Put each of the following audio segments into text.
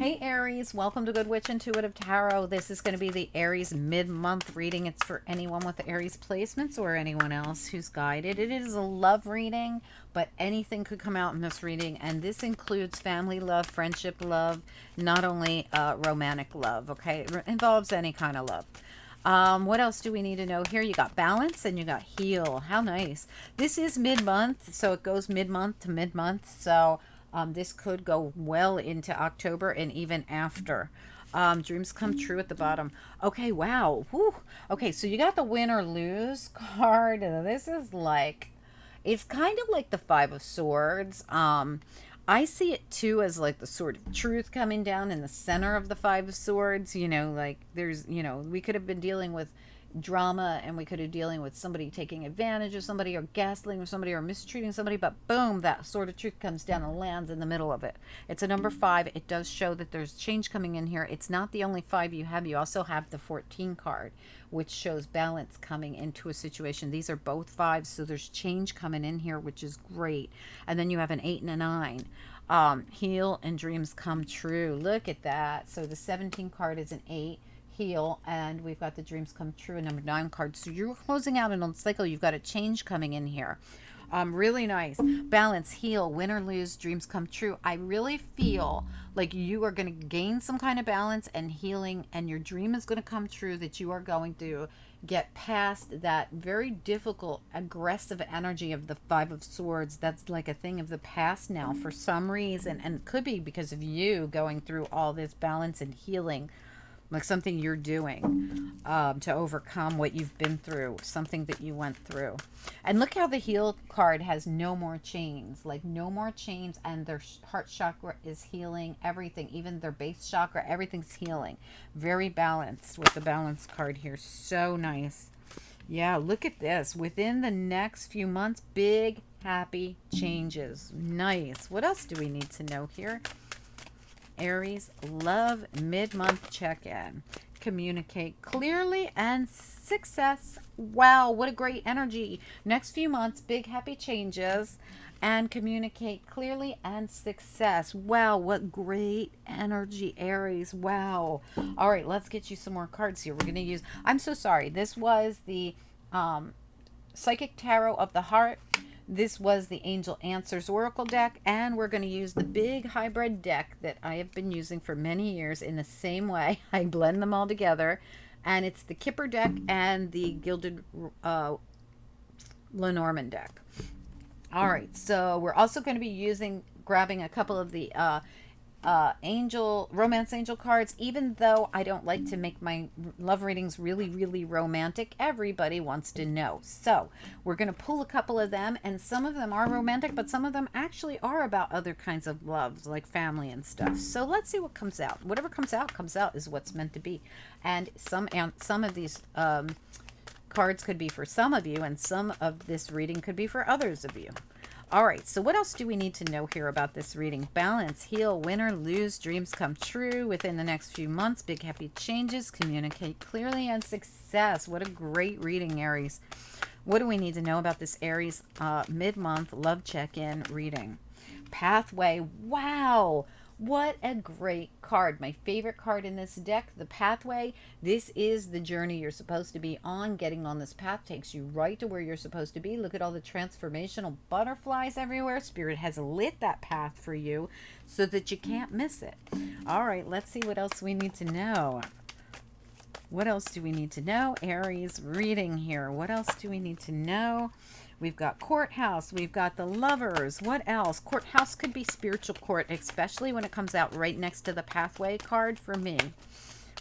Hey Aries, welcome to Good Witch Intuitive Tarot. This is going to be the Aries mid-month reading. It's for anyone with Aries placements or anyone else who's guided. It is a love reading, but anything could come out in this reading, and this includes family love, friendship love, not only romantic love, okay? It involves any kind of love. What else do we need to know here? You got balance and you got heal. How nice. This is mid-month, so it goes mid-month to mid-month, so this could go well into October and even after. Dreams come true at the bottom. Okay, wow. Whew. Okay, so you got the win or lose card. This is like, it's kind of like the Five of Swords. I see it too as like the sword of truth coming down in the center of the Five of Swords. You know, like there's, we could have been dealing with drama and we could have dealing with somebody taking advantage of somebody or gaslighting somebody or mistreating somebody, but boom, that sword of truth comes down and lands in the middle of it. It's a number 5. It does show that there's change coming in here. It's not the only 5 you have. You also have the 14 card, which shows balance coming into a situation. These are both 5s, so there's change coming in here, which is great. And then you have an 8 and a 9. Heal and dreams come true. Look at that. So the 17 card is an 8, heal, and we've got the dreams come true, a number 9 card. So you're closing out an old cycle. You've got a change coming in here. Really nice. Balance, heal, win or lose, dreams come true. I really feel like you are going to gain some kind of balance and healing, and your dream is going to come true, that you are going to get past that very difficult, aggressive energy of the Five of Swords. That's like a thing of the past now for some reason, and it could be because of you going through all this balance and healing, like something you're doing to overcome what you've been through, something that you went through. And look how the heal card has no more chains, like no more chains, and their heart chakra is healing, everything, even their base chakra, everything's healing. Very balanced with the balance card here. So nice. Yeah, look at this. Within the next few months, big happy changes. Nice. What else do we need to know here? Aries, love mid-month check-in. Communicate clearly and success. Wow, what a great energy. Next few months, big happy changes, and communicate clearly and success. Wow, what great energy, Aries. Wow. All right, let's get you some more cards here. We're going to use, I'm so sorry. This was the Psychic Tarot of the Heart. This was the Angel Answers Oracle deck, and we're going to use the big hybrid deck that I have been using for many years in the same way. I blend them all together, and it's the Kipper deck and the Gilded Lenormand deck. All right, so we're also going to be grabbing a couple of the romance angel cards. Even though I don't like to make my love readings really romantic, everybody wants to know, so we're going to pull a couple of them, and some of them are romantic, but some of them actually are about other kinds of loves, like family and stuff. So let's see what comes out. Whatever comes out is what's meant to be. And some of these cards could be for some of you, and some of this reading could be for others of you. All right, so what else do we need to know here about this reading? Balance, heal, win or lose, dreams come true within the next few months, big happy changes, communicate clearly, and success. What a great reading, Aries. What do we need to know about this Aries mid-month love check-in reading? Pathway. Wow. What a great card. My favorite card in this deck, the Pathway. This is the journey you're supposed to be on. Getting on this path takes you right to where you're supposed to be. Look at all the transformational butterflies everywhere. Spirit has lit that path for you so that you can't miss it. All right, let's see what else we need to know. What else do we need to know? Aries reading here. What else do we need to know? We've got courthouse. We've got the lovers. What else? Courthouse could be spiritual court, especially when it comes out right next to the pathway card for me.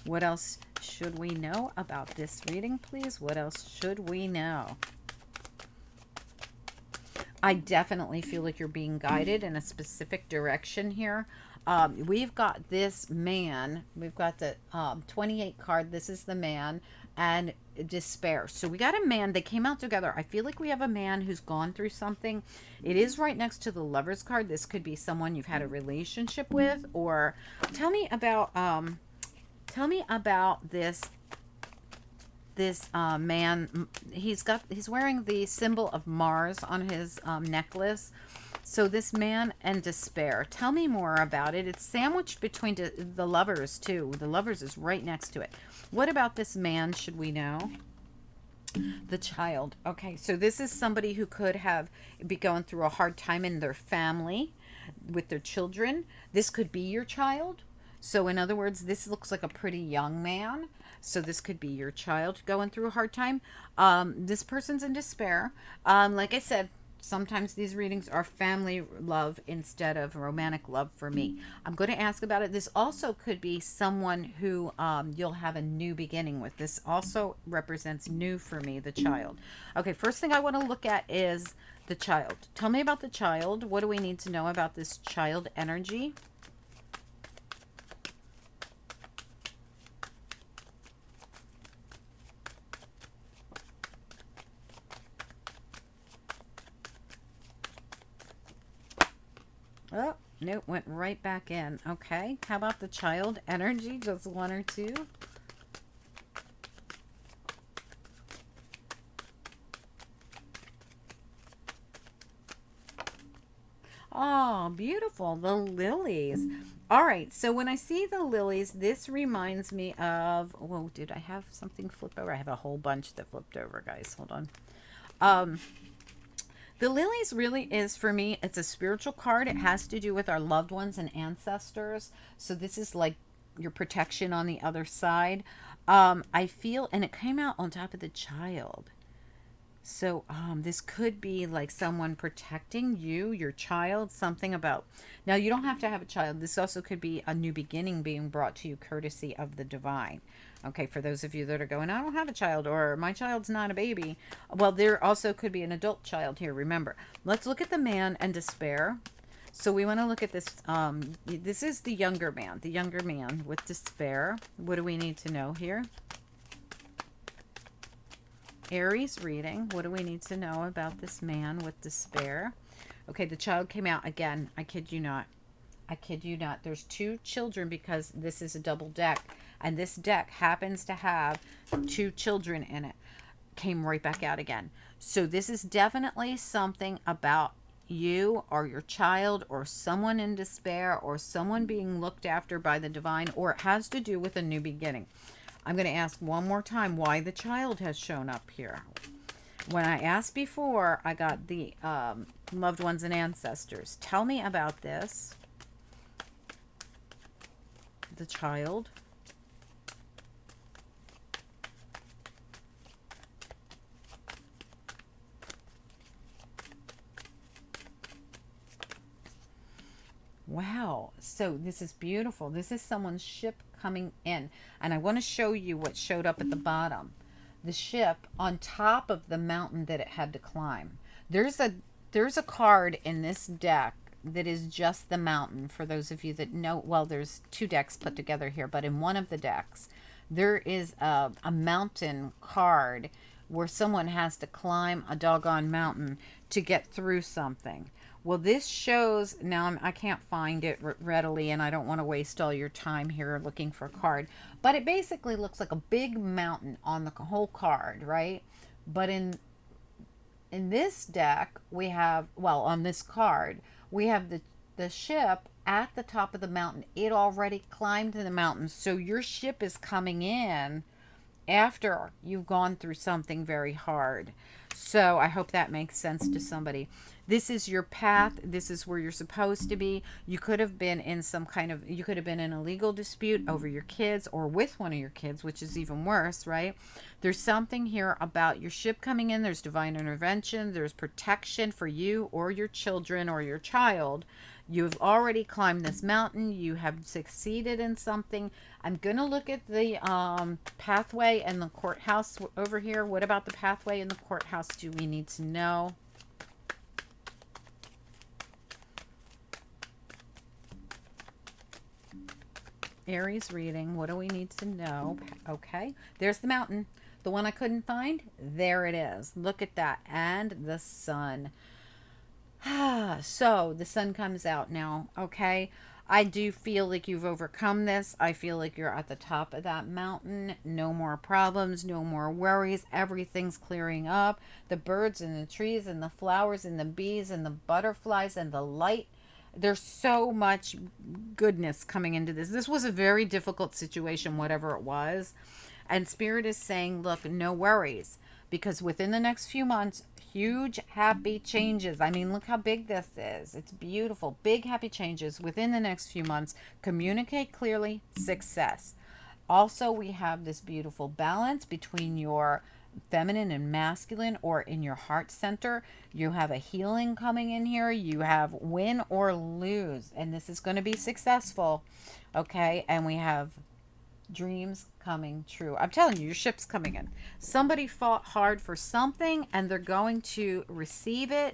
What else should we know about this reading, please? What else should we know? I definitely feel like you're being guided in a specific direction here. We've got this man. We've got the 28 card. This is the man. And despair. So we got a man. They came out together. I feel like we have a man who's gone through something. It is right next to the lovers card. This could be someone you've had a relationship with, or tell me about this this man, he's wearing the symbol of Mars on his necklace. So this man and despair. Tell me more about it. It's sandwiched between the lovers too. The lovers is right next to it. What about this man should we know? The child. Okay, so this is somebody who could have be going through a hard time in their family with their children. This could be your child. So in other words, this looks like a pretty young man. So this could be your child going through a hard time. This person's in despair. Like I said, sometimes these readings are family love instead of romantic love for me. I'm going to ask about it. This also could be someone who you'll have a new beginning with. This also represents new for me, the child. Okay, first thing I want to look at is the child. Tell me about the child. What do we need to know about this child energy? Oh, nope, went right back in. Okay, how about the child energy? Just one or two? Oh, beautiful. The lilies. All right, so when I see the lilies, this reminds me of, whoa, did I have something flipped over? I have a whole bunch that flipped over, guys. Hold on. Um, The lilies really is for me, it's a spiritual card. It has to do with our loved ones and ancestors. So this is like your protection on the other side. I feel, and it came out on top of the child. So this could be like someone protecting you, your child, something about. Now, you don't have to have a child. This also could be a new beginning being brought to you courtesy of the divine. Okay, for those of you that are going, I don't have a child or my child's not a baby. Well, there also could be an adult child here. Remember, let's look at the man and despair. So we want to look at this. This is the younger man with despair. What do we need to know here? Aries reading. What do we need to know about this man with despair? Okay, the child came out again. I kid you not. I kid you not. There's two children because this is a double deck. And this deck happens to have two children in it. Came right back out again. So this is definitely something about you or your child or someone in despair or someone being looked after by the divine, or it has to do with a new beginning. I'm going to ask one more time why the child has shown up here. When I asked before, I got the loved ones and ancestors. Tell me about this. The child. Wow. So this is beautiful. This is someone's ship coming in. And I want to show you what showed up at the bottom. The ship on top of the mountain that it had to climb. There's a card in this deck that is just the mountain. For those of you that know, well, there's two decks put together here, but in one of the decks, there is a mountain card where someone has to climb a doggone mountain to get through something. Well, this shows, now I can't find it readily, and I don't want to waste all your time here looking for a card, but it basically looks like a big mountain on the whole card, right? But in this deck, we have, well, on this card, we have the ship at the top of the mountain. It already climbed the mountain, so your ship is coming in after you've gone through something very hard. So I hope that makes sense to somebody. This is your path. This is where you're supposed to be. You could have been in you could have been in a legal dispute over your kids or with one of your kids, which is even worse, right? There's something here about your ship coming in. There's divine intervention. There's protection for you or your children or your child. You've already climbed this mountain. You have succeeded in something. I'm going to look at the pathway and the courthouse over here. What about the pathway and the courthouse do we need to know? Aries reading. What do we need to know? Okay. There's the mountain. The one I couldn't find. There it is. Look at that. And the sun. So the sun comes out now. Okay. I do feel like you've overcome this. I feel like you're at the top of that mountain. No more problems, no more worries. Everything's clearing up. The birds and the trees and the flowers and the bees and the butterflies and the light. There's so much goodness coming into this. This was a very difficult situation, whatever it was. And Spirit is saying, look, no worries, because within the next few months, huge happy changes. I mean, look how big this is. It's beautiful. Big happy changes within the next few months. Communicate clearly, success. Also, we have this beautiful balance between your feminine and masculine, or in your heart center. You have a healing coming in here. You have win or lose, and this is going to be successful. Okay, and we have dreams coming true. I'm telling you, your ship's coming in. Somebody fought hard for something and they're going to receive it.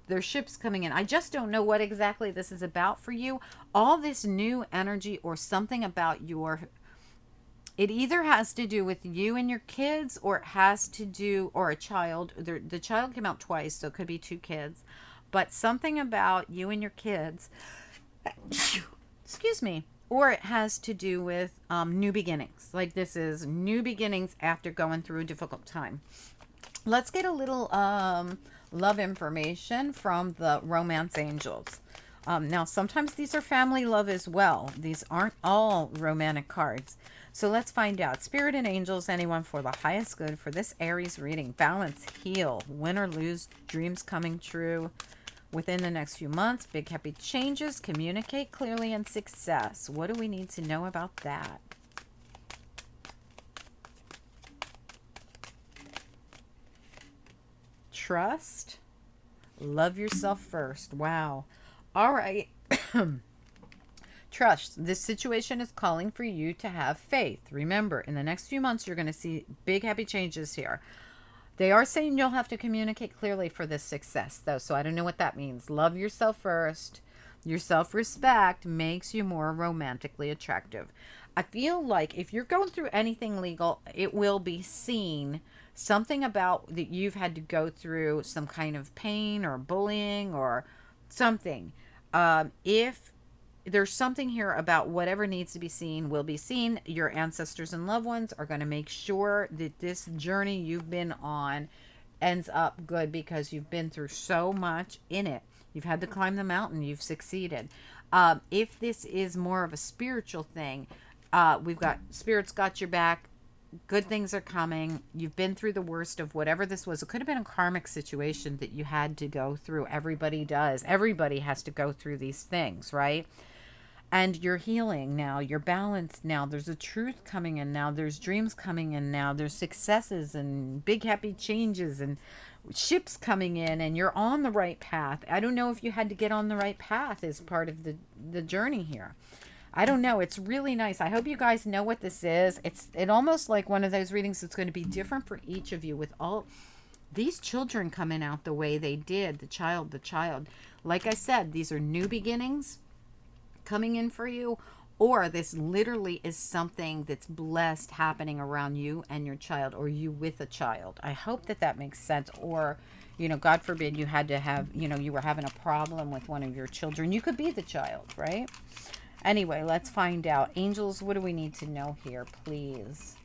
Their ship's coming in. I just don't know what exactly this is about for you. All this new energy or something about your, it either has to do with you and your kids, or it has to do, or a child. The child came out twice, so it could be two kids, but something about you and your kids. Excuse me. Or it has to do with new beginnings. Like, this is new beginnings after going through a difficult time. Let's get a little love information from the romance angels. Now, sometimes these are family love as well. These aren't all romantic cards. So let's find out. Spirit and angels, anyone for the highest good for this Aries reading. Balance, heal, win or lose, dreams coming true. Within the next few months, big happy changes, communicate clearly, and success. What do we need to know about that? Trust. Love yourself first. Wow. All right. Trust. This situation is calling for you to have faith. Remember, in the next few months, you're going to see big happy changes here. They are saying you'll have to communicate clearly for this success, though, so I don't know what that means. Love yourself first. Your self-respect makes you more romantically attractive. I feel like if you're going through anything legal, it will be seen. Something about that you've had to go through some kind of pain or bullying or something. If there's something here about whatever needs to be seen will be seen. Your ancestors and loved ones are going to make sure that this journey you've been on ends up good, because you've been through so much in it. You've had to climb the mountain. You've succeeded. If this is more of a spiritual thing, we've got spirits got your back. Good things are coming. You've been through the worst of whatever this was. It could have been a karmic situation that you had to go through. Everybody does. Everybody has to go through these things, right? And you're healing now, you're balanced now, there's a truth coming in now, there's dreams coming in now, there's successes and big happy changes and ships coming in, and you're on the right path. I don't know if you had to get on the right path as part of the journey here. I don't know. It's really nice. I hope you guys know what this is. It almost like one of those readings that's going to be different for each of you, with all these children coming out the way they did. The child. Like I said, these are new beginnings coming in for you, or this literally is something that's blessed happening around you and your child, or you with a child. I hope that that makes sense. Or, God forbid you had to have, you were having a problem with one of your children. You could be the child, right? Anyway, let's find out. Angels, what do we need to know here, please?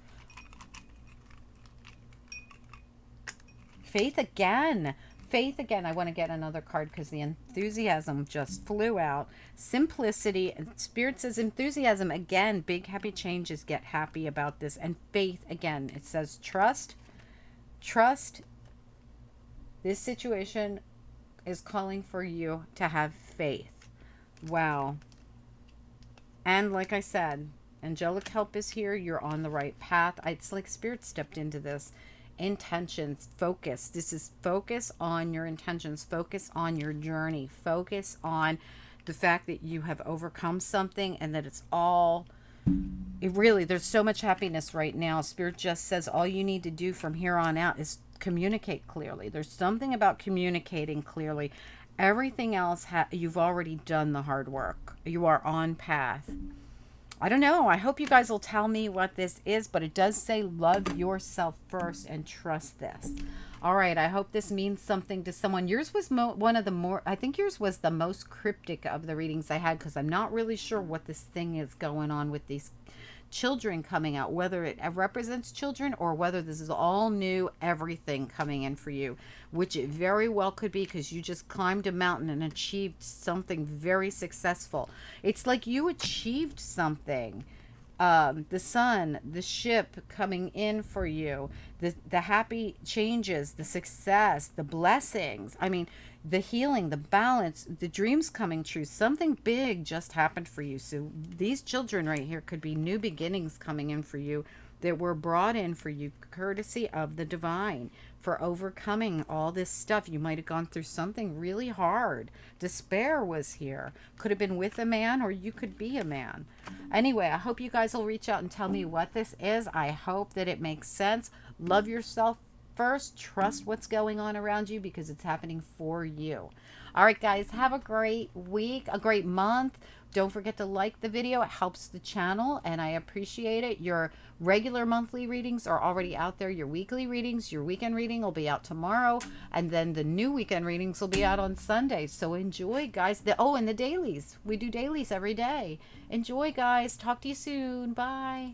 Faith again. Faith again. I want to get another card because the enthusiasm just flew out. Simplicity. Spirit says enthusiasm again. Big happy changes. Get happy about this. And faith again. It says trust. Trust. This situation is calling for you to have faith. Wow. And like I said, angelic help is here. You're on the right path. It's like Spirit stepped into this. Intentions, focus. This is focus on your intentions, focus on your journey, focus on the fact that you have overcome something, and that it's all, there's so much happiness right now. Spirit just says all you need to do from here on out is communicate clearly. There's something about communicating clearly. Everything else, you've already done the hard work. You are on path. I don't know. I hope you guys will tell me what this is, but it does say love yourself first and trust this. All right. I hope this means something to someone. Yours was one of the more, I think yours was the most cryptic of the readings I had, because I'm not really sure what this thing is going on with these children coming out, whether it represents children or whether this is all new, everything coming in for you, which it very well could be, because you just climbed a mountain and achieved something very successful. It's like you achieved something. The sun, the ship coming in for you, the happy changes, the success, the blessings. I mean, the healing, the balance, the dreams coming true. Something big just happened for you. So these children right here could be new beginnings coming in for you that were brought in for you courtesy of the divine, for overcoming all this stuff. You might have gone through something really hard. Despair was here. Could have been with a man, or you could be a man. Anyway, I hope you guys will reach out and tell me what this is. I hope that it makes sense. Love yourself first. Trust what's going on around you, because it's happening for you. All right, guys, have a great week, a great month. Don't forget to like the video. It helps the channel, and I appreciate it. Your regular monthly readings are already out there. Your weekly readings, your weekend reading will be out tomorrow, and then the new weekend readings will be out on Sunday. So enjoy, guys. And the dailies. We do dailies every day. Enjoy, guys. Talk to you soon. Bye.